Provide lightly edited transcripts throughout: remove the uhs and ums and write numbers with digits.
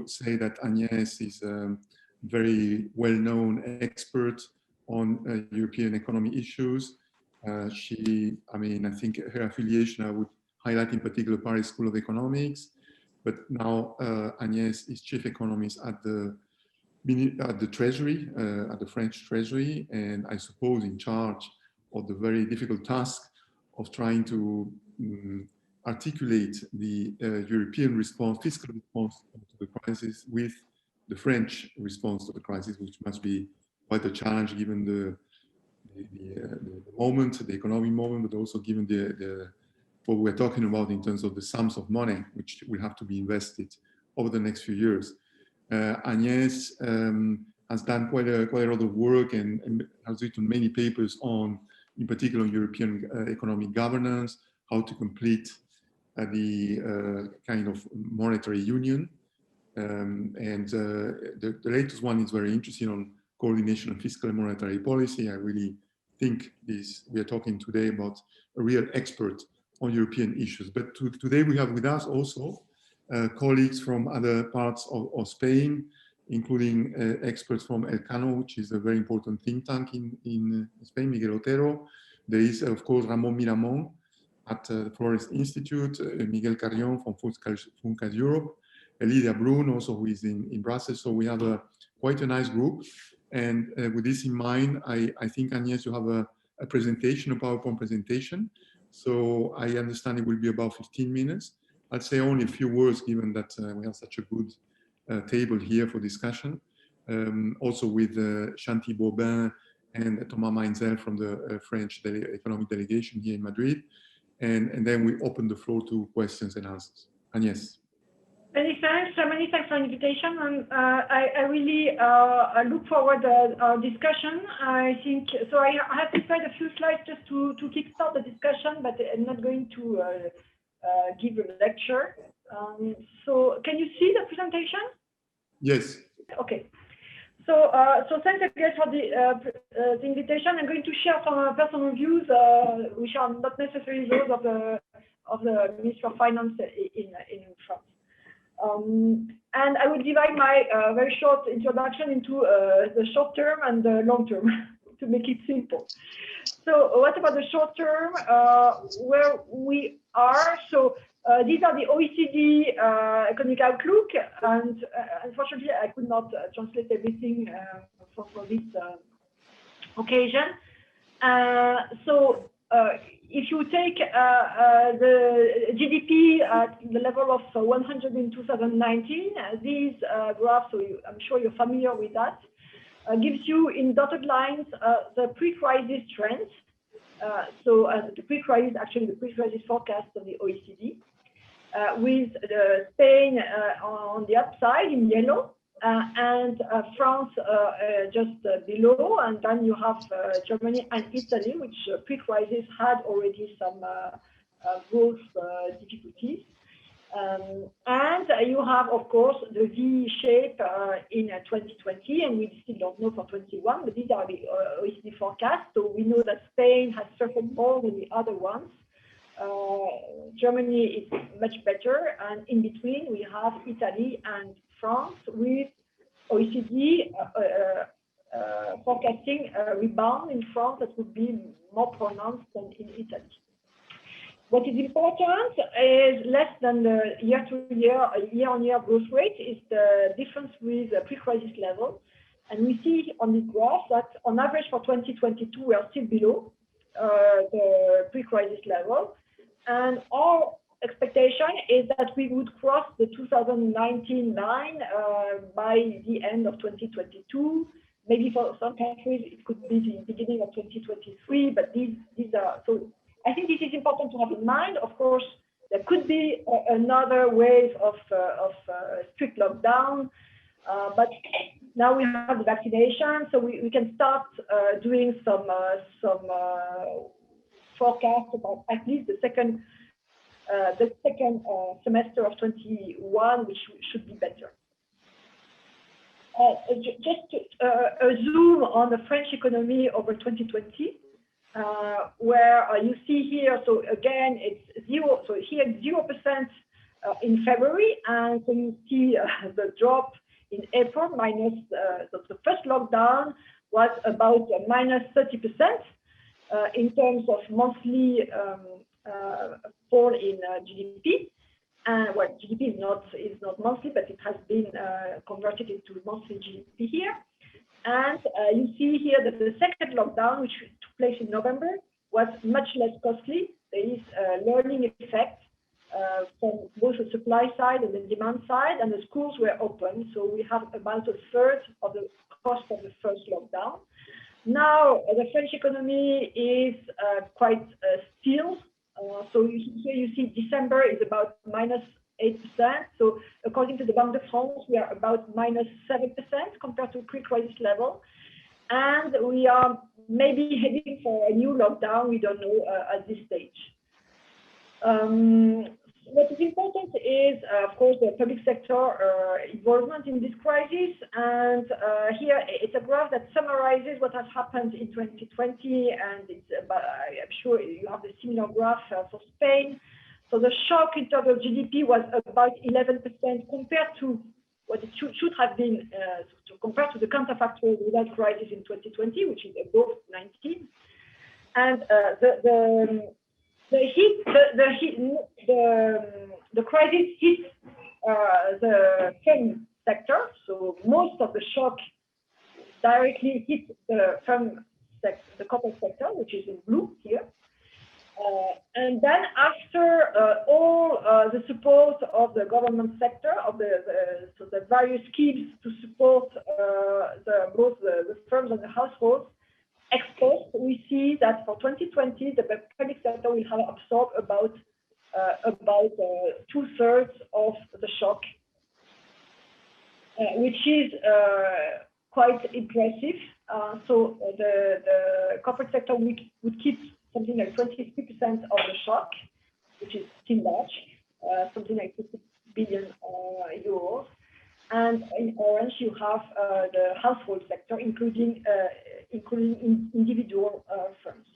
to say that Agnès is a very well-known expert on European economy issues. I think her affiliation, I would highlight in particular Paris School of Economics, but now Agnès is chief economist at the Treasury, at the French Treasury, and I suppose in charge of the very difficult task of trying to articulate the European response, fiscal response to the crisis with the French response to the crisis, which must be quite a challenge given the moment, the economic moment, but also given what we're talking about in terms of the sums of money which will have to be invested over the next few years. Agnès has done quite a lot of work and has written many papers on, in particular, European economic governance, how to complete the kind of monetary union. The latest one is very interesting on coordination of fiscal and monetary policy. I really think we are talking today about a real expert on European issues. But today we have with us also colleagues from other parts of Spain, including experts from Elcano, which is a very important think tank in Spain, Miguel Otero. There is, of course, Ramon at the Florence Institute, Miguel Carrión from Funcas Europe, Lídia Brun also, who is in Brussels. So we have quite a nice group. And with this in mind, I think, Agnès, you have a presentation, a PowerPoint presentation. So I understand it will be about 15 minutes. I'll say only a few words, given that we have such a good table here for discussion. Also with Chanty Bobin and Thomas Mainzel from the French economic delegation here in Madrid. And then we open the floor to questions and answers. Agnès. Many thanks for the invitation, and I really look forward to our discussion. I think so. I have prepared a few slides just to kickstart the discussion, but I'm not going to give a lecture. So, can you see the presentation? Yes. Okay. So thanks again for the invitation. I'm going to share some personal views, which are not necessarily those of the Minister of Finance in France. And I will divide my very short introduction into the short term and the long term to make it simple. So what about the short term, where we are? So these are the OECD economic outlook, and unfortunately I could not translate everything for this occasion. If you take the GDP at the level of 100 in 2019, these graphs, so I'm sure you're familiar with that, gives you in dotted lines the pre-crisis trends. The pre-crisis, actually the pre-crisis forecast of the OECD, with Spain on the upside in yellow, and France just below, and then you have Germany and Italy, which pre-crisis had already some growth difficulties. And you have, of course, the V shape in 2020, and we still don't know for 21, but these are the OECD forecasts. So we know that Spain has suffered more than the other ones. Germany is much better, and in between we have Italy and France, with OECD forecasting a rebound in France that would be more pronounced than in Italy. What is important is less than the year-on-year growth rate is the difference with the pre-crisis level. And we see on this graph that on average for 2022, we are still below the pre-crisis level. And our expectation is that we would cross the 2019 line by the end of 2022. Maybe for some countries, it could be the beginning of 2023, but these are, so I think this is important to have in mind. Of course, there could be another wave of strict lockdown, but now we have the vaccination, so we can start doing some forecasts about at least the second semester of 21, which should be better. Just a zoom on the French economy over 2020, where you see here, so again, it's zero. So here, 0% in February, and so you see the drop in April, the first lockdown was about minus 30% in terms of monthly fall in GDP. And well, GDP is not monthly, but it has been converted into monthly GDP here. And you see here that the second lockdown, which took place in November, was much less costly. There is a learning effect from both the supply side and the demand side, and the schools were open. So we have about a third of the cost of the first lockdown. Now, the French economy is quite still. So here you see December is about minus 8%. So according to the Banque de France, we are about minus 7% compared to pre-crisis level. And we are maybe heading for a new lockdown. We don't know at this stage. What is important is, of course, the public sector involvement in this crisis. And here it's a graph that summarizes what has happened in 2020. And it's about, I'm sure you have the similar graph for Spain. So the shock in terms of GDP was about 11% compared to what it should have been, compared to the counterfactual without crisis in 2020, which is above 19. And the crisis hit the firm sector, so most of the shock directly hit the firm sector, the corporate sector, which is in blue here. And then after all the support of the government sector, of the various schemes to support both the firms and the households, exposed, we see that for 2020, the public sector will have absorbed about 2/3 of the shock, which is quite impressive. So the corporate sector would keep something like 23% of the shock, which is still large, something like 50 billion euros. And in orange, you have the household sector, including individual firms.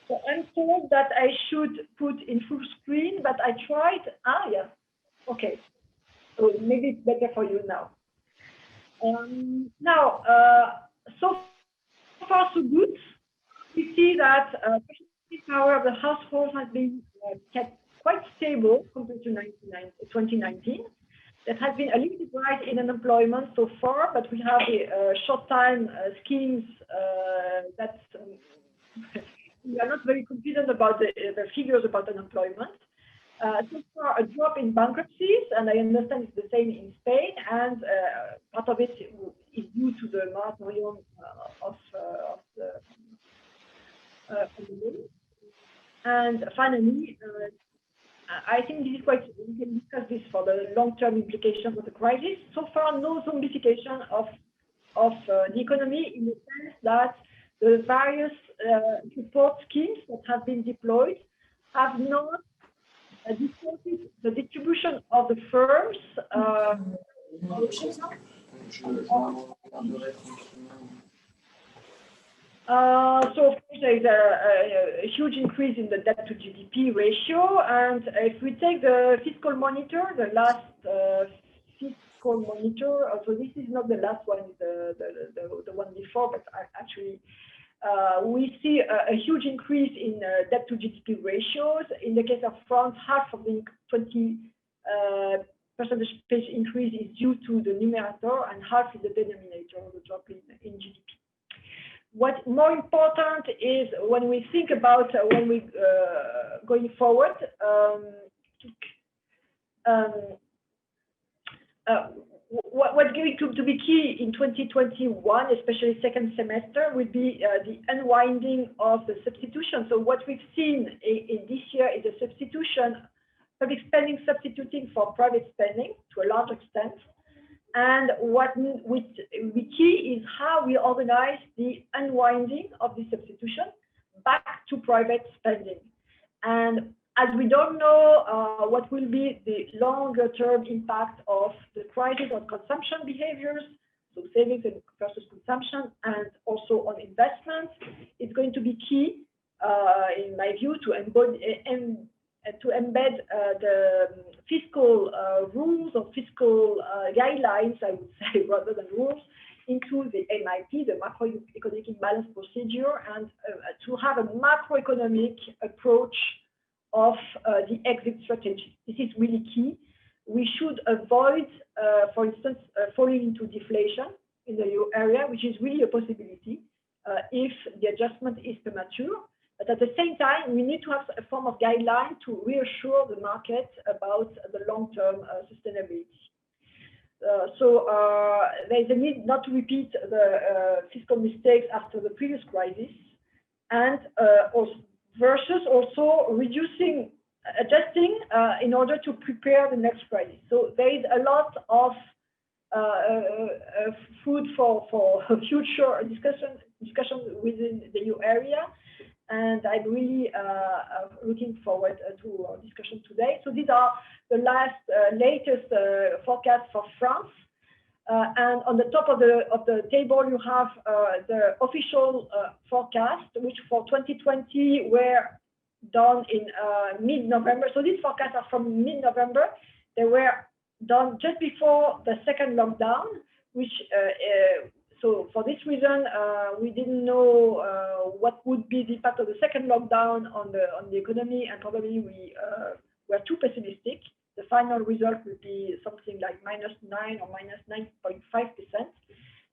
So I'm told that I should put in full screen, but I tried. Yeah. Okay. So maybe it's better for you now. So far so good. We see that purchasing power of the household has been kept quite stable compared to 2019. There has been a little bit rise in unemployment so far, but we have the short-time schemes that we are not very confident about the figures about unemployment. So far, a drop in bankruptcies, and I understand it's the same in Spain, and part of it is due to the moratorium of the loan. And finally, I think this is quite, we can discuss this for the long-term implications of the crisis. So far, no zombification of the economy, in the sense that the various support schemes that have been deployed have not distorted the distribution of the firms. So of course there is a huge increase in the debt to GDP ratio, and if we take the fiscal monitor, the last fiscal monitor, so this is not the last one, the one before, but actually we see a huge increase in debt to GDP ratios. In the case of France, half of the 20 percentage point increase is due to the numerator, and half is the denominator, the drop in GDP. What more important is when we think about when we going forward, what's going to be key in 2021, especially second semester, would be the unwinding of the substitution. So what we've seen in this year is a substitution, public spending substituting for private spending to a large extent. And what we key is how we organize the unwinding of the substitution back to private spending. And as we don't know what will be the longer term impact of the crisis on consumption behaviors, so savings versus consumption, and also on investments, it's going to be key, in my view, to embed the fiscal guidelines, I would say, rather than rules, into the MIP, the macroeconomic imbalance procedure, and to have a macroeconomic approach of the exit strategy. This is really key. We should avoid, for instance, falling into deflation in the euro area, which is really a possibility if the adjustment is premature. But at the same time, we need to have a form of guideline to reassure the market about the long-term sustainability. So there's a need not to repeat the fiscal mistakes after the previous crisis, and also versus also reducing, adjusting in order to prepare the next crisis. So there is a lot of food for future discussion within the EU area, and I'm really looking forward to our discussion today. So these are the latest forecasts for France, and on the top of the table you have the official forecast, which for 2020 were done in mid-November. So these forecasts are from mid-November. They were done just before the second lockdown, which so for this reason we didn't know what would be the impact of the second lockdown on the economy, and probably we were too pessimistic. The final result would be something like -9 or -9.5%,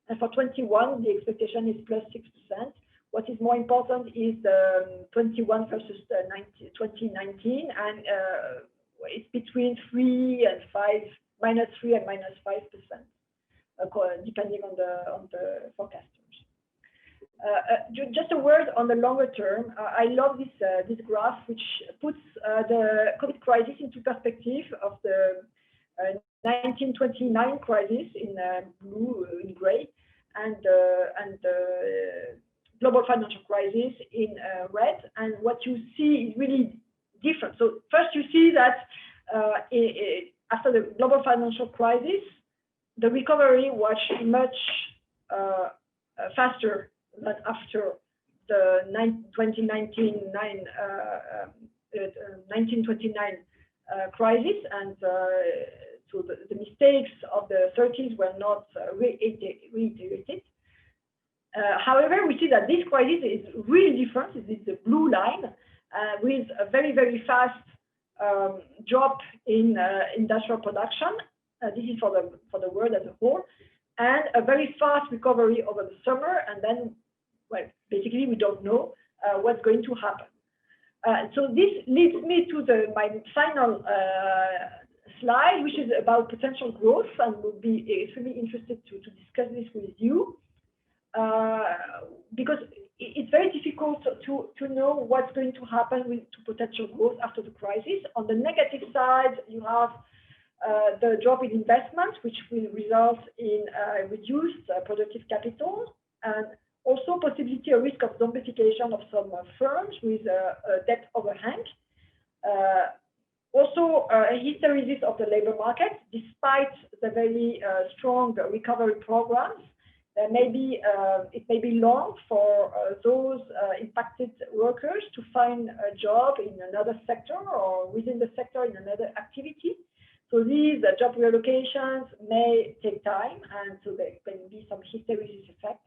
and for 21 the expectation is +6%. What is more important is 21 versus 2019, and it's between -3 and -5%, depending on the forecasters. Just a word on the longer term. I love this graph, which puts the COVID crisis into perspective of the 1929 crisis in blue, in gray, and the global financial crisis in red. And what you see is really different. So first you see that after the global financial crisis, the recovery was much faster than after the 1929 crisis, and so the mistakes of the 30s were not reiterated. However, we see that this crisis is really different. It is the blue line with a very, very fast drop in industrial production. This is for the world as a whole, and a very fast recovery over the summer, and then, well, basically we don't know what's going to happen. So this leads me to my final slide, which is about potential growth, and would be extremely interested to discuss this with you, because it's very difficult to know what's going to happen to potential growth after the crisis. On the negative side, you have the drop in investment, which will result in reduced productive capital, and also possibility or risk of zombification of some firms with a debt overhang. Also, a hysteresis of the labor market, despite the very strong recovery programs. It may be long for those impacted workers to find a job in another sector or within the sector in another activity. So these job relocations may take time, and so there can be some hysteresis effect.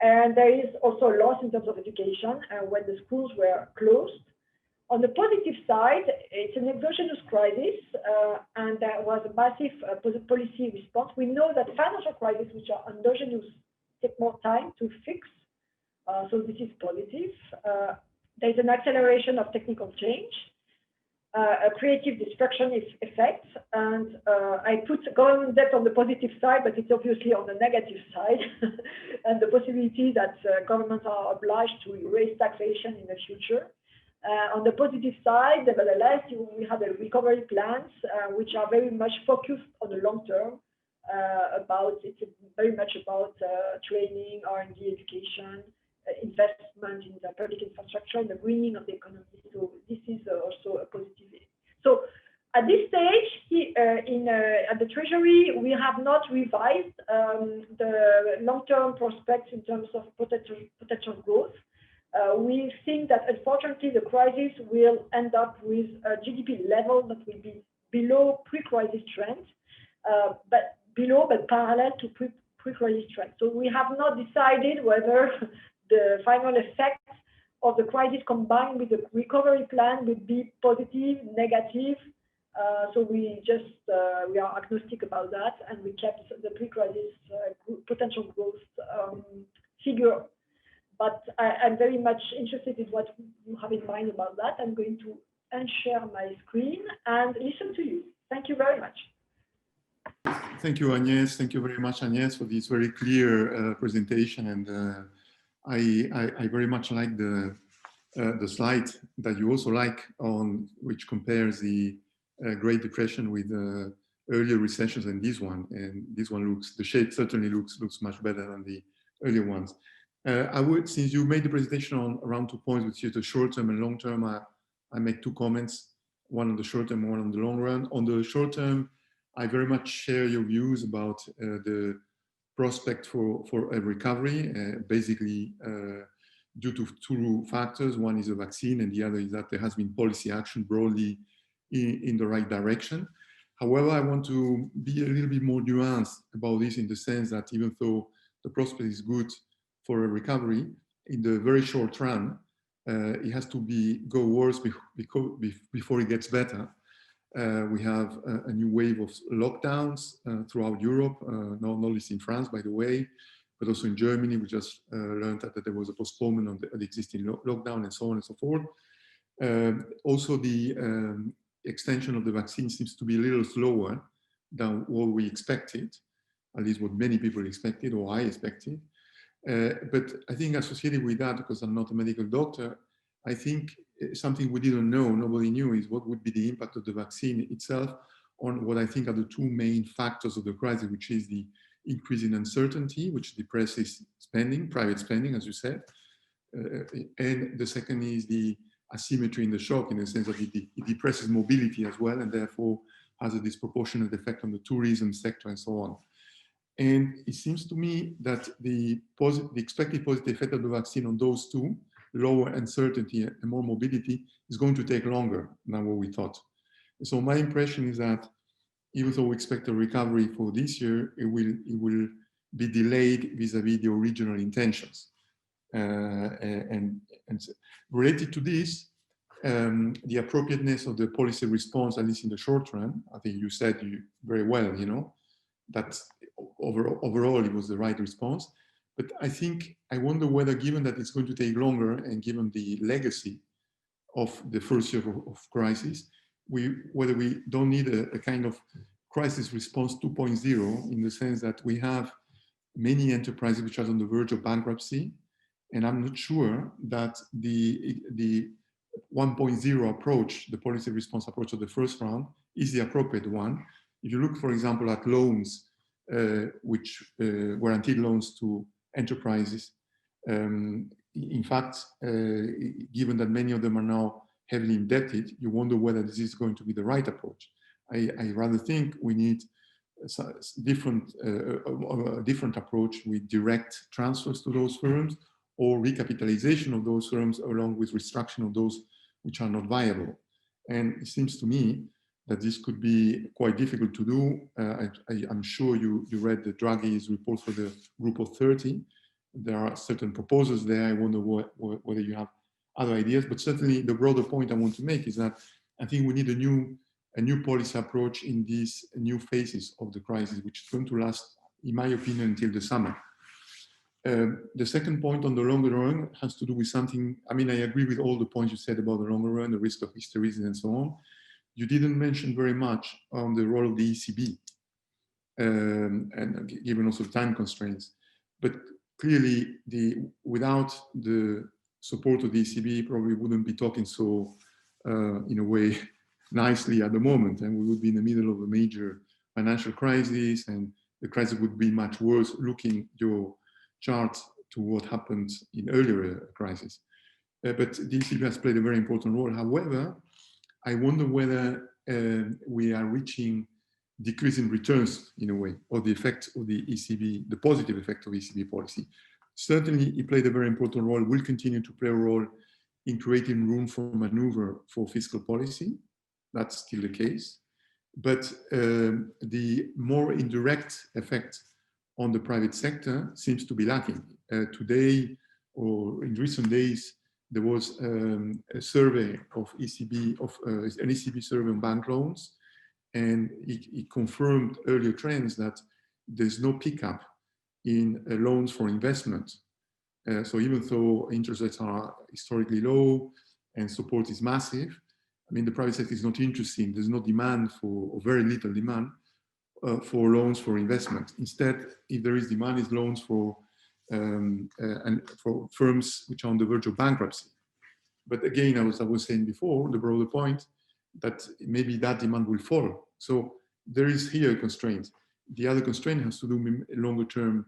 And there is also a loss in terms of education when the schools were closed. On the positive side, it's an exogenous crisis, and there was a massive policy response. We know that financial crises, which are endogenous, take more time to fix. So this is positive. There's an acceleration of technical change, a creative destruction effect, and I put government debt on the positive side, but it's obviously on the negative side, and the possibility that governments are obliged to raise taxation in the future. On the positive side, nevertheless, we have the recovery plans, which are very much focused on the long term. It's very much about training, R&D, education, investment in the public infrastructure, and the greening of the economy. So this is also a positive. So at this stage, at the Treasury, we have not revised the long-term prospects in terms of potential growth. We think that unfortunately the crisis will end up with a GDP level that will be below pre-crisis trend, but below, but parallel to pre-crisis trend. So we have not decided whether the final effect of the crisis combined with the recovery plan would be positive, negative. So we are agnostic about that, and we kept the pre-crisis potential growth figure. But I'm very much interested in what you have in mind about that. I'm going to unshare my screen and listen to you. Thank you very much. Thank you, Agnès. Thank you very much, Agnès, for this very clear presentation. And I very much like the slide that you also like, on which compares the Great Depression with earlier recessions and this one. And this one looks, the shape certainly looks much better than the earlier ones. I would, since you made the presentation on around 2 points, which is the short term and long term, I make 2 comments, one on the short term, one on the long run. On the short term, I very much share your views about the prospect for a recovery, basically due to 2 factors. One is a vaccine, and the other is that there has been policy action broadly in the right direction. However, I want to be a little bit more nuanced about this, in the sense that even though the prospect is good for a recovery, in the very short run, it has to go worse before it gets better. We have a new wave of lockdowns throughout Europe, not least in France, by the way, but also in Germany. We just learned that there was a postponement of the existing lockdown, and so on and so forth. Also, the extension of the vaccine seems to be a little slower than what we expected, at least what many people expected, or I expected. But I think associated with that, because I'm not a medical doctor, I think something we didn't know, nobody knew, is what would be the impact of the vaccine itself on what I think are the 2 main factors of the crisis, which is the increase in uncertainty, which depresses spending, private spending, as you said. And the second is the asymmetry in the shock, in the sense that it depresses mobility as well, and therefore has a disproportionate effect on the tourism sector and so on. And it seems to me that the expected positive effect of the vaccine on those 2, lower uncertainty and more mobility, is going to take longer than what we thought. So my impression is that even though we expect a recovery for this year, it will be delayed vis-a-vis the original intentions. And related to this, the appropriateness of the policy response, at least in the short run, I think you said very well, you know, that overall it was the right response. But I wonder whether, given that it's going to take longer, and given the legacy of the first year of crisis, whether we don't need a kind of crisis response 2.0, in the sense that we have many enterprises which are on the verge of bankruptcy, and I'm not sure that the 1.0 approach, the policy response approach of the first round, is the appropriate one. If you look, for example, at loans, which guaranteed loans to enterprises, in fact, given that many of them are now heavily indebted, you wonder whether this is going to be the right approach. I rather think we need a different approach with direct transfers to those firms, or recapitalization of those firms, along with restructuring of those which are not viable. And it seems to me that this could be quite difficult to do. I'm sure you read the Draghi's report for the Group of 30. There are certain proposals there. I wonder whether you have other ideas, but certainly the broader point I want to make is that I think we need a new policy approach in these new phases of the crisis, which is going to last, in my opinion, until the summer. The second point on the longer run has to do with something, I mean, I agree with all the points you said about the longer run, the risk of hysteresis and so on. You didn't mention very much on the role of the ECB, and given also time constraints. But clearly, without the support of the ECB, probably wouldn't be talking so, in a way, nicely at the moment, and we would be in the middle of a major financial crisis, and the crisis would be much worse, looking your chart to what happened in earlier crises. But the ECB has played a very important role. However, I wonder whether we are reaching decreasing returns in a way, or the effect of the ECB, the positive effect of ECB policy. Certainly, it played a very important role, will continue to play a role in creating room for maneuver for fiscal policy. That's still the case. But the more indirect effect on the private sector seems to be lacking. Today, or in recent days, there was a survey of ECB, an ECB survey on bank loans, and it confirmed earlier trends that there's no pickup in loans for investment. So even though interest rates are historically low and support is massive, I mean, the private sector is not interested. There's no demand for, or very little demand for loans for investment. Instead, if there is demand, it's loans for and for firms which are on the verge of bankruptcy. But again, as I was saying before, the broader point that maybe that demand will fall. So there is here a constraint. The other constraint has to do with longer-term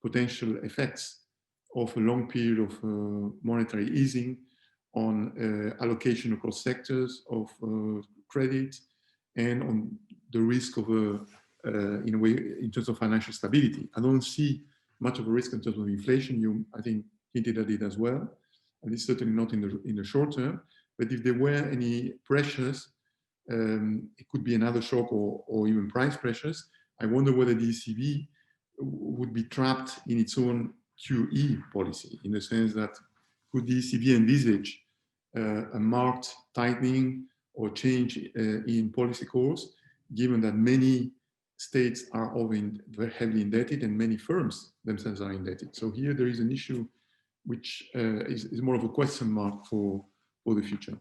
potential effects of a long period of monetary easing on allocation across sectors of credit and on the risk of in a way, in terms of financial stability. I don't see much of a risk in terms of inflation. You, I think, hinted at it as well, and it's certainly not in the short term. But if there were any pressures, it could be another shock or even price pressures. I wonder whether the ECB would be trapped in its own QE policy, in the sense that could the ECB envisage a marked tightening or change in policy course, given that many states are very heavily indebted and many firms themselves are indebted. So here there is an issue which is more of a question mark for the future.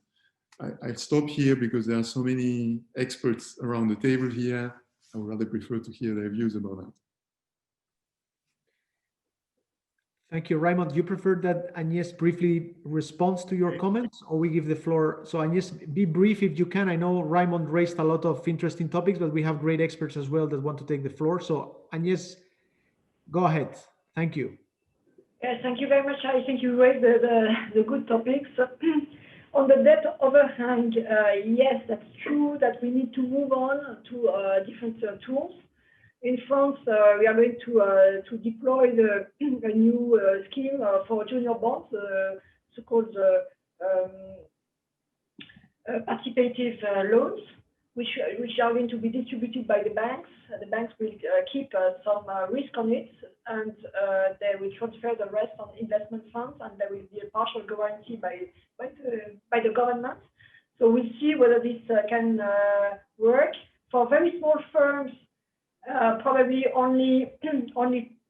I'll stop here because there are so many experts around the table here. I would rather prefer to hear their views about that. Thank you, Raymond. Do you prefer that Agnès briefly responds to your comments, or we give the floor? So Agnès, be brief if you can. I know Raymond raised a lot of interesting topics, but we have great experts as well that want to take the floor. So Agnès, go ahead. Thank you. Yes, thank you very much. I think you raised the good topics. On the debt overhang, yes, that's true that we need to move on to different tools. In France, we are going to deploy a new scheme for junior bonds, so-called participative loans, which are going to be distributed by the banks. The banks will keep some risk on it, and they will transfer the rest on investment funds, and there will be a partial guarantee by the government. So we'll see whether this can work. For very small firms, probably only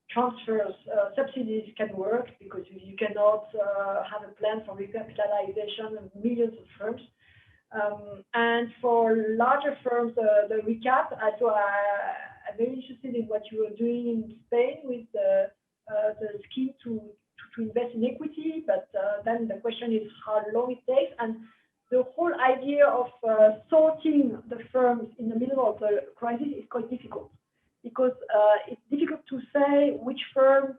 transfers, subsidies can work, because you cannot have a plan for recapitalization of millions of firms. And for larger firms, the recap, so I'm very interested in what you are doing in Spain with the scheme to invest in equity, but then the question is how long it takes. And the whole idea of sorting the firms in the middle of the crisis is quite difficult, because it's difficult to say which firm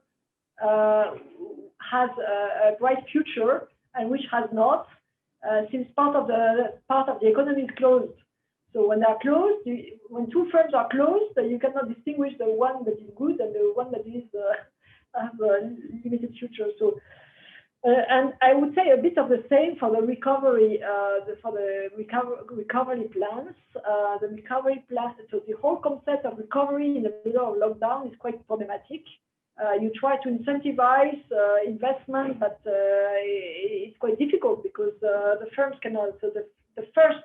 has a bright future and which has not, since part of the economy is closed. So when they're closed, when two firms are closed, you cannot distinguish the one that is good and the one that is has a limited future. So, and I would say a bit of the same for the recovery, recovery plans. The recovery plan. So the whole concept of recovery in the middle of lockdown is quite problematic. You try to incentivize investment, but it's quite difficult, because the firms cannot. So the first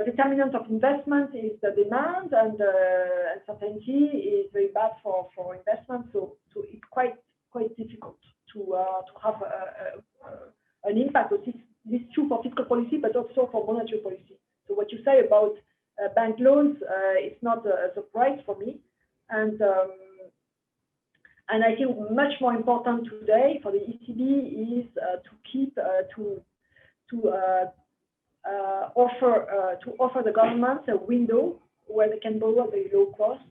determinant of investment is the demand, and uncertainty is very bad for investment. So it's quite difficult to have an impact. This is true for fiscal policy, but also for monetary policy. So what you say about bank loans, it's not a surprise for me. And I think much more important today for the ECB is to keep offer the governments a window where they can borrow at very low cost,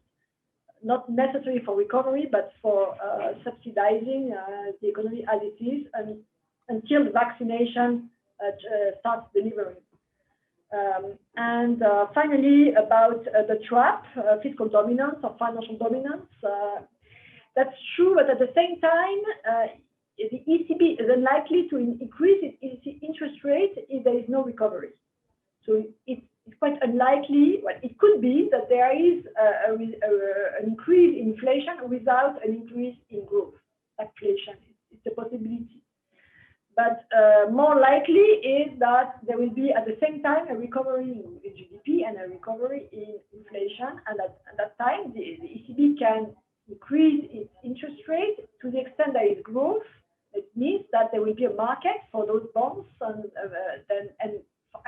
not necessarily for recovery, but for subsidizing the economy as it is, and until the vaccination starts delivering. And finally, about the trap, fiscal dominance or financial dominance. That's true, but at the same time, the ECB is unlikely to increase its interest rate if there is no recovery. So it's quite unlikely. Well, it could be that there is an increase in inflation without an increase in growth. Stagflation, it's a possibility. But more likely is that there will be at the same time a recovery in GDP and a recovery in inflation, and at that time the ECB can increase its interest rate to the extent there is growth. It means that there will be a market for those bonds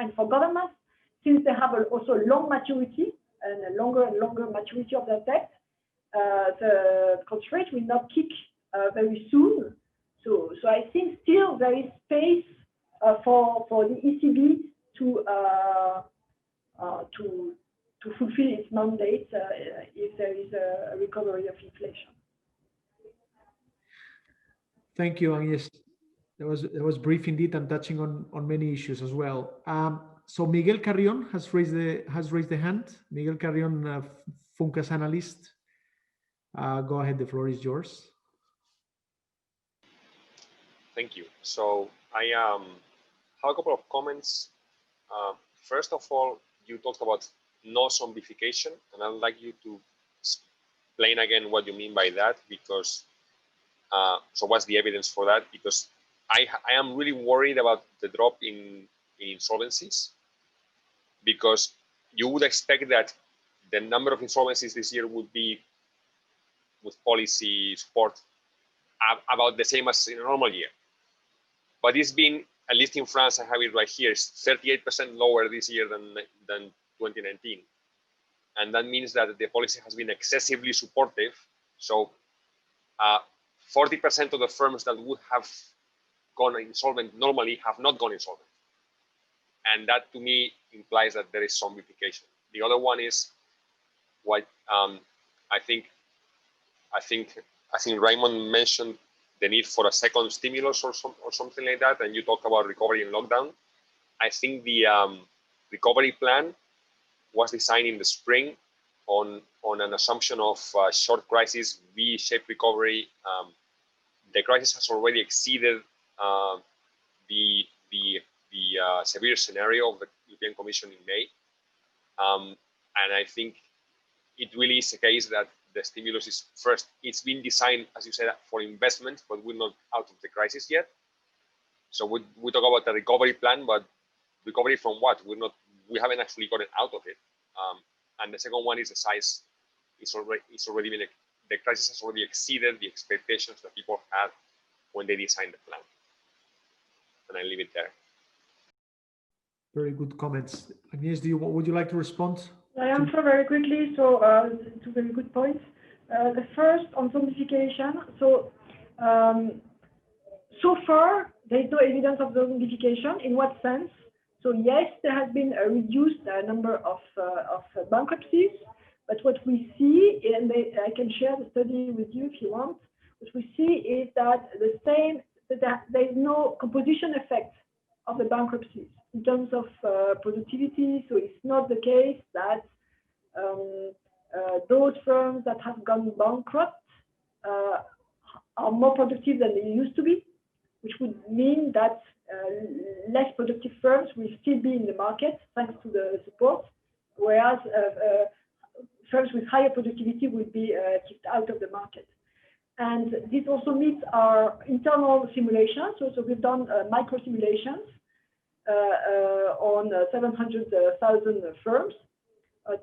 and for governments, since they have also long maturity and a longer and longer maturity of their debt. The interest rate will not kick very soon. So I think still there is space for the ECB to fulfill its mandate if there is a recovery of inflation. Thank you, Agnès. That was brief indeed and touching on many issues as well. So Miguel Carrión has raised the hand. Miguel Carrión, Funcas analyst. Go ahead, the floor is yours. Thank you. So I have a couple of comments. First of all, you talked about no zombification, and I'd like you to explain again what you mean by that, because so what's the evidence for that? Because I am really worried about the drop in insolvencies, because you would expect that the number of insolvencies this year would be, with policy support, about the same as in a normal year. But it's been, at least in France, I have it right here, it's 38% lower this year than 2019. And that means that the policy has been excessively supportive. So 40% of the firms that would have gone insolvent normally have not gone insolvent. And that to me implies that there is zombification. The other one is what I think Raymond mentioned the need for a second stimulus or something like that, and you talked about recovery in lockdown. I think the recovery plan was designed in the spring on an assumption of short crisis, V-shaped recovery. The crisis has already exceeded the severe scenario of the European Commission in May. And I think it really is a case that the stimulus is first, it's been designed, as you said, for investment, but we're not out of the crisis yet. So we talk about the recovery plan, but recovery from what? We haven't actually gotten out of it. And the second one is the size. It's already been, the crisis has already exceeded the expectations that people had when they designed the plan. And I leave it there. Very good comments. Agnès, would you like to respond? I answer very quickly, so two very good points. The first on zombification. So far, there is no evidence of zombification. In what sense? So yes, there has been a reduced number of bankruptcies, but what we see, and I can share the study with you if you want, what we see is that there is no composition effect of the bankruptcies in terms of productivity. So it's not the case that those firms that have gone bankrupt are more productive than they used to be, which would mean that less productive firms will still be in the market thanks to the support, whereas firms with higher productivity will be kicked out of the market. And this also meets our internal simulations. So we've done micro simulations on 700,000 firms,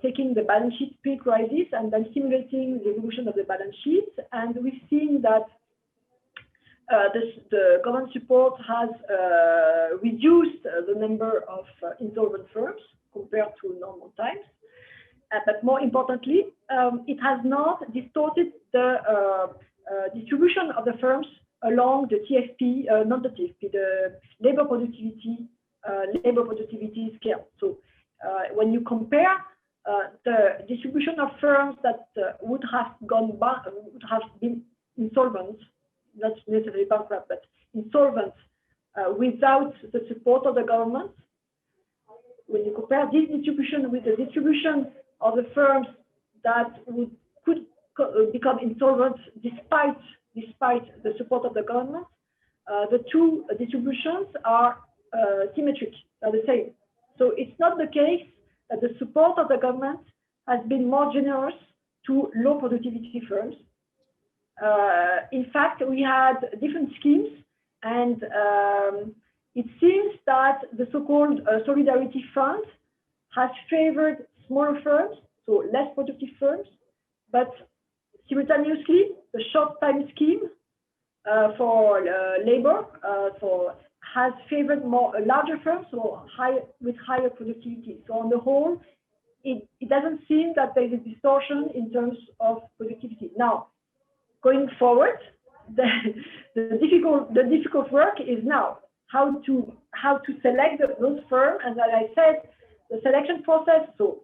taking the balance sheet pre-crisis and then simulating the evolution of the balance sheet. And we've seen that the government support has reduced the number of insolvent firms compared to normal times. But more importantly, it has not distorted the distribution of the firms along the TFP, not the TFP, the labor productivity scale. So when you compare the distribution of firms that would have been insolvent, not necessarily bankrupt, but insolvent without the support of the government, when you compare this distribution with the distribution of the firms that could become insolvent despite the support of the government, the two distributions are symmetric, are the same. So it's not the case that the support of the government has been more generous to low productivity firms. In fact, we had different schemes, and it seems that the so-called Solidarity Fund has favored smaller firms, so less productive firms, but simultaneously, the short-time scheme for labor has favored more larger firms, so with higher productivity. So on the whole, it doesn't seem that there is a distortion in terms of productivity. Now, going forward, the difficult work is now how to select those firms. And as I said, the selection process. So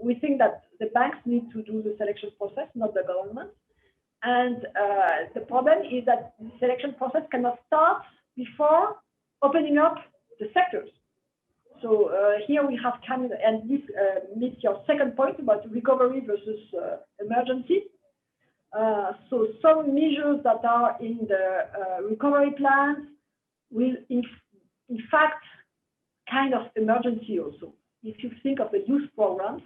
we think that the banks need to do the selection process, not the government. And the problem is that the selection process cannot start before opening up the sectors. So here we have Canada, and this meets your second point about recovery versus emergency. So some measures that are in the recovery plans will, in fact, kind of emergency also. If you think of the youth programs,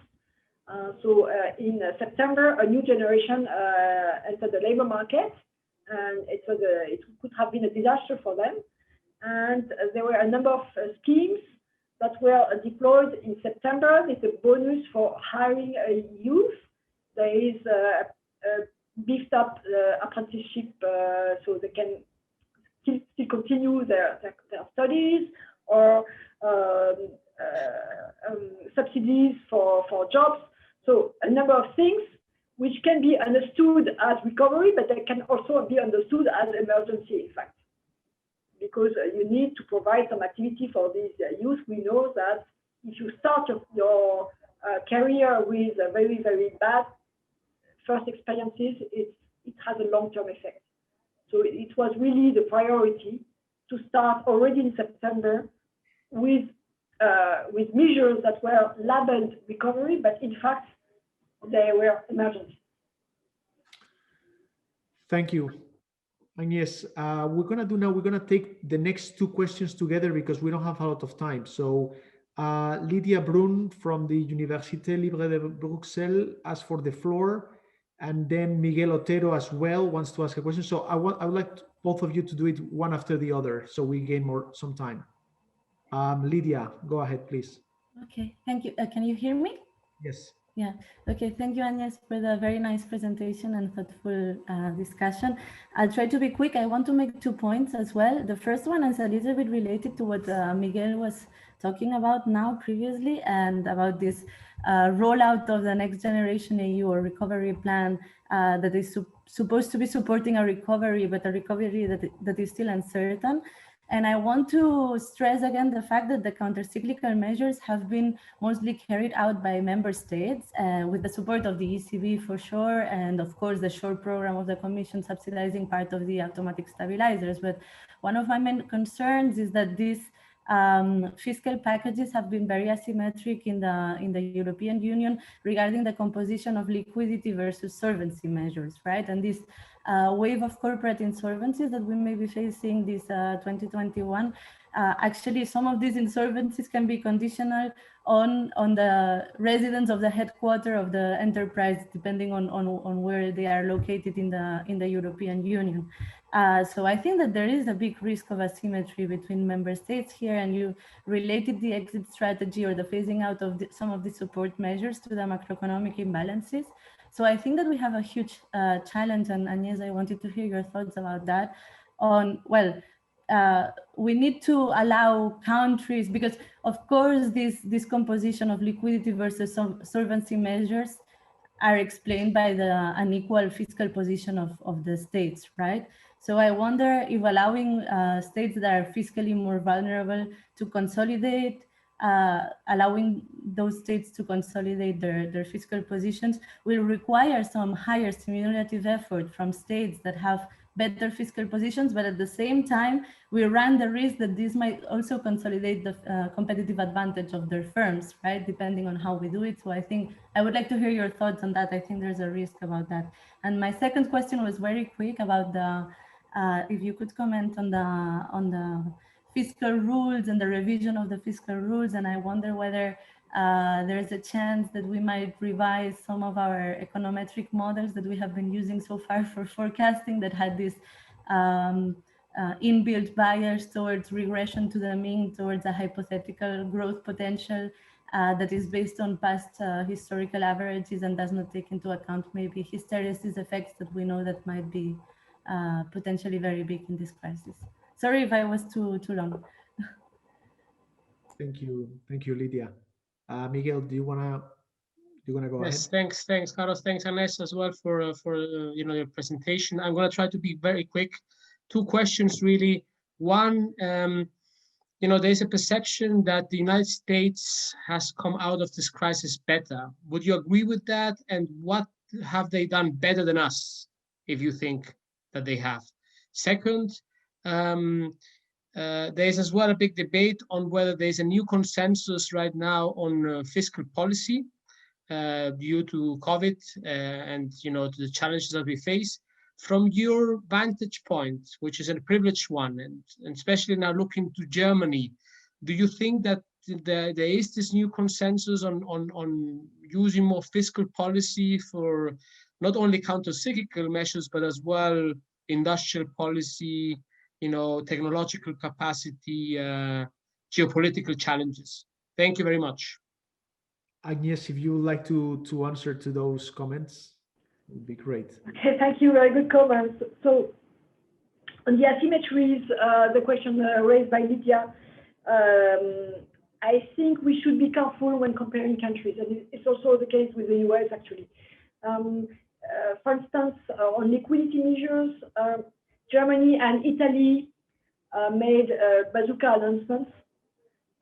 in September, a new generation entered the labor market, and it could have been a disaster for them. And there were a number of schemes that were deployed in September with a bonus for hiring youth. There is a beefed up apprenticeship so they can still continue their studies, or subsidies for jobs. So a number of things which can be understood as recovery, but they can also be understood as emergency, in fact, because you need to provide some activity for these youth. We know that if you start your career with very, very bad first experiences, it has a long-term effect. So it was really the priority to start already in September with measures that were labeled recovery, but in fact, they were emergency. Thank you. Agnès, we're going to take the next two questions together because we don't have a lot of time. So Lídia Brun from the Université Libre de Bruxelles asked for the floor, and then Miguel Otero as well wants to ask a question. So I would like both of you to do it one after the other so we gain some time. Lídia, go ahead, please. Okay, thank you. Can you hear me? Yes. Yeah. Okay. Thank you, Agnès, for the very nice presentation and thoughtful discussion. I'll try to be quick. I want to make 2 points as well. The first one is a little bit related to what Miguel was talking about now previously, and about this rollout of the Next Generation EU or recovery plan that is supposed to be supporting a recovery, but a recovery that is still uncertain. And I want to stress again the fact that the countercyclical measures have been mostly carried out by member states with the support of the ECB for sure, and of course the short program of the Commission subsidizing part of the automatic stabilizers. But one of my main concerns is that these fiscal packages have been very asymmetric in the European Union regarding the composition of liquidity versus solvency measures, right? And this wave of corporate insolvencies that we may be facing this 2021, actually some of these insolvencies can be conditional on the residence of the headquarter of the enterprise, depending on where they are located in the European Union. So I think that there is a big risk of asymmetry between member states here, and you related the exit strategy or the phasing out of some of the support measures to the macroeconomic imbalances. So I think that we have a huge challenge, and Agnès, I wanted to hear your thoughts about that. We need to allow countries, because of course this composition of liquidity versus solvency measures are explained by the unequal fiscal position of the states, right? So I wonder if allowing states that are fiscally more vulnerable to consolidate, allowing those states to consolidate their fiscal positions will require some higher stimulative effort from states that have better fiscal positions, but at the same time, we run the risk that this might also consolidate the competitive advantage of their firms, right? Depending on how we do it. So I think I would like to hear your thoughts on that. I think there's a risk about that. And my second question was very quick about if you could comment on the fiscal rules and the revision of the fiscal rules. And I wonder whether there's a chance that we might revise some of our econometric models that we have been using so far for forecasting that had this inbuilt bias towards regression to the mean, towards a hypothetical growth potential that is based on past historical averages and does not take into account maybe hysteresis effects that we know that might be potentially very big in this crisis. Sorry if I was too long. Thank you, Lídia. Miguel, do you wanna go Yes, ahead? Thanks, Carlos. Thanks, Agnès, as well for you know, your presentation. I'm going to try to be very quick. Two questions, really. One, you know, there's a perception that the United States has come out of this crisis better. Would you agree with that? And what have they done better than us, if you think that they have? Second, there's as well a big debate on whether there's a new consensus right now on fiscal policy due to COVID and, you know, to the challenges that we face. From your vantage point, which is a privileged one, and especially now looking to Germany, do you think that there is this new consensus on using more fiscal policy for not only counter-cyclical measures, but as well industrial policy, you know, technological capacity, geopolitical challenges? Thank you very much. Agnès, if you would like to answer to those comments, it would be great. Okay, thank you. Very good comments. So on the asymmetries, the question raised by Lídia, I think we should be careful when comparing countries, and it's also the case with the US actually. For instance, on liquidity measures, Germany and Italy made bazooka announcements,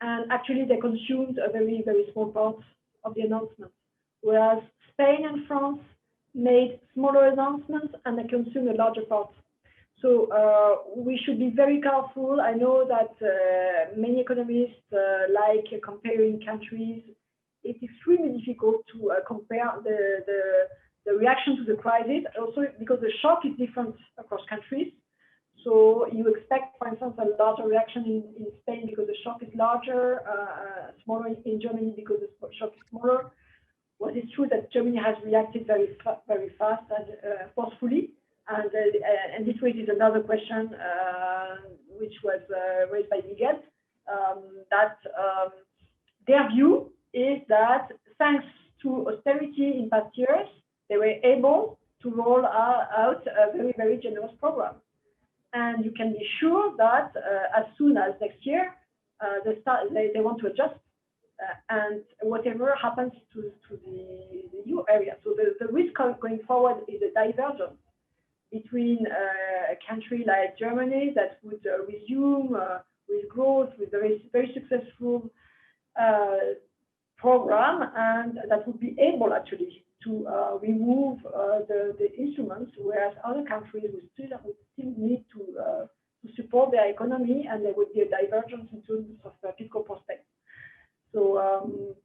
and actually they consumed a very, very small part of the announcement, whereas Spain and France made smaller announcements and they consumed a larger part. So we should be very careful. I know that many economists like comparing countries. It's extremely difficult to compare the reaction to the crisis, also because the shock is different across countries. So you expect, for instance, a larger reaction in Spain because the shock is larger, smaller in Germany because the shock is smaller. Well, it's true that Germany has reacted very fast and forcefully, and this raises another question, which was raised by Miguel, that their view is that thanks to austerity in past years, they were able to roll out a very, very generous program. And you can be sure that as soon as next year, they want to adjust, and whatever happens to the EU area. So the risk going forward is a divergence between a country like Germany that would resume with growth, with a very, very successful program, and that would be able actually to remove the instruments, whereas other countries would still need to support their economy, and there would be a divergence in terms of fiscal prospects. So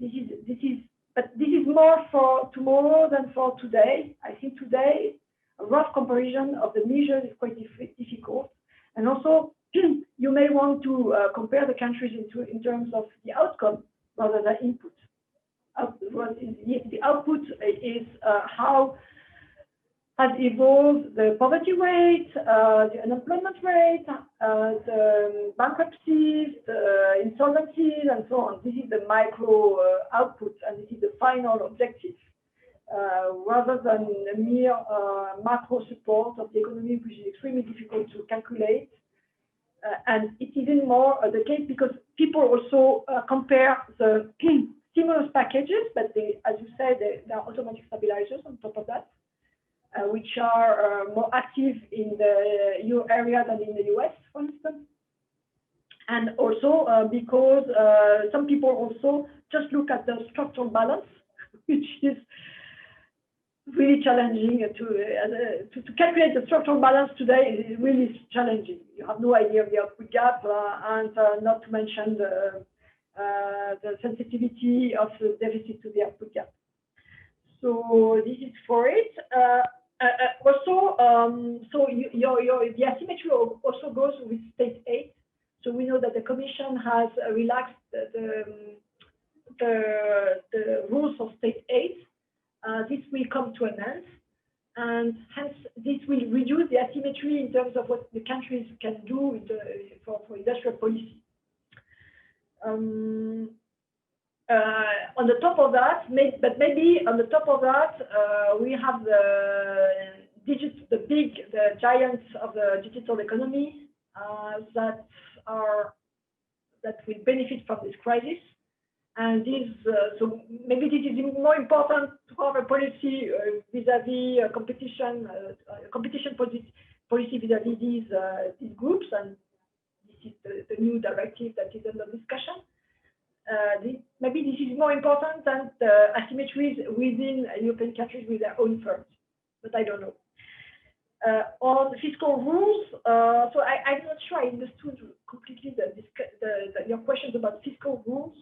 this is more for tomorrow than for today. I think today a rough comparison of the measures is quite difficult, and also you may want to compare the countries in terms of the outcome rather than input. The output is how has evolved the poverty rate, the unemployment rate, the bankruptcies, the insolvencies, and so on. This is the micro output, and this is the final objective, rather than a mere macro support of the economy, which is extremely difficult to calculate. And it's even more the case because people also compare the stimulus packages, but as you said, there are automatic stabilizers on top of that, which are more active in the euro area than in the US, for instance. And also because some people also just look at the structural balance, which is really challenging to calculate the structural balance today is really challenging. You have no idea of the output gap, and not to mention the sensitivity of the deficit to the output gap. So this is for it. Also, so the asymmetry also goes with state aid. So we know that the Commission has relaxed the rules of state aid. This will come to an end, and hence this will reduce the asymmetry in terms of what the countries can do for industrial policy. On the top of that, maybe on the top of that, we have the giants of the digital economy that will benefit from this crisis. And so maybe this is more important to have a policy vis-à-vis competition policy vis-à-vis these groups, and this is the new directive that is under discussion. Maybe this is more important than the asymmetries within European countries with their own firms, but I don't know. On fiscal rules, so I'm not sure I understood completely your questions about fiscal rules,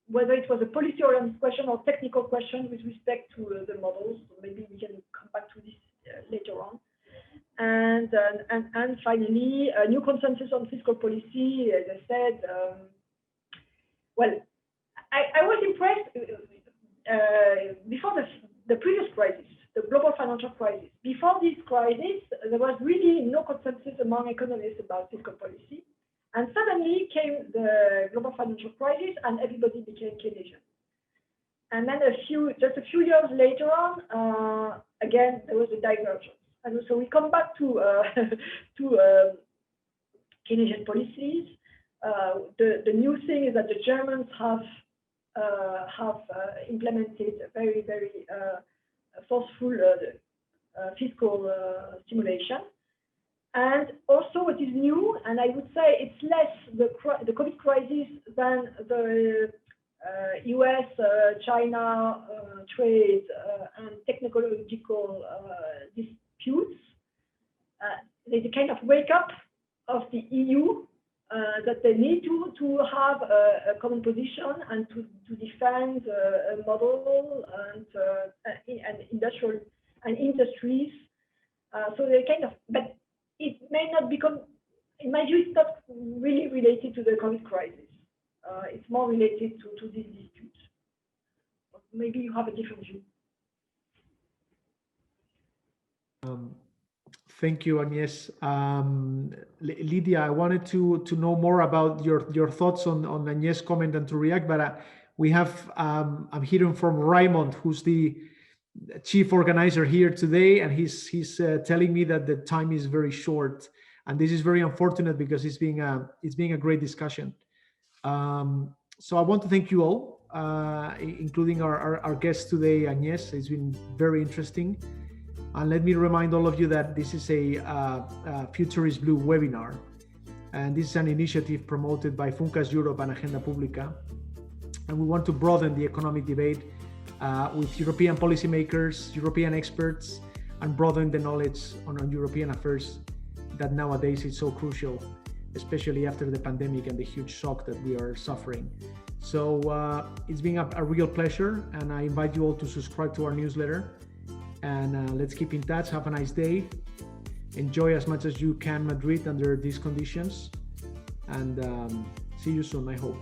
whether it was a policy-oriented question or technical question with respect to the models. So maybe we can come back to this later on. And finally, a new consensus on fiscal policy, as I said. Well, I was impressed before the previous crisis, the global financial crisis. Before this crisis, there was really no consensus among economists about fiscal policy. And suddenly came the global financial crisis, and everybody became Keynesian. And then just a few years later on, again, there was a divergence. And so we come back to Keynesian policies. The new thing is that the Germans have implemented a very, very forceful fiscal stimulation. And also what is new, and I would say it's less the COVID crisis than the US-China trade and technological disputes. There's a kind of wake up of the EU that they need to have a common position and to defend a model and industries. So they kind of, but it may not become, in my view, it's not really related to the COVID crisis. It's more related to this dispute. Maybe you have a different view. Thank you, Agnès. Lídia, I wanted to know more about your thoughts on Agnès' comment and to react, but we have, I'm hearing from Raymond, who's the chief organizer here today, and he's telling me that the time is very short, and this is very unfortunate because it's being a great discussion. So I want to thank you all, including our guest today, Agnès. It's been very interesting. And let me remind all of you that this is a Future is Blue webinar, and this is an initiative promoted by Funcas Europe and Agenda Pública, and we want to broaden the economic debate with European policymakers, European experts, and broaden the knowledge on European affairs that nowadays is so crucial, especially after the pandemic and the huge shock that we are suffering. So it's been a real pleasure, and I invite you all to subscribe to our newsletter. And let's keep in touch. Have a nice day. Enjoy as much as you can Madrid under these conditions. And see you soon, I hope.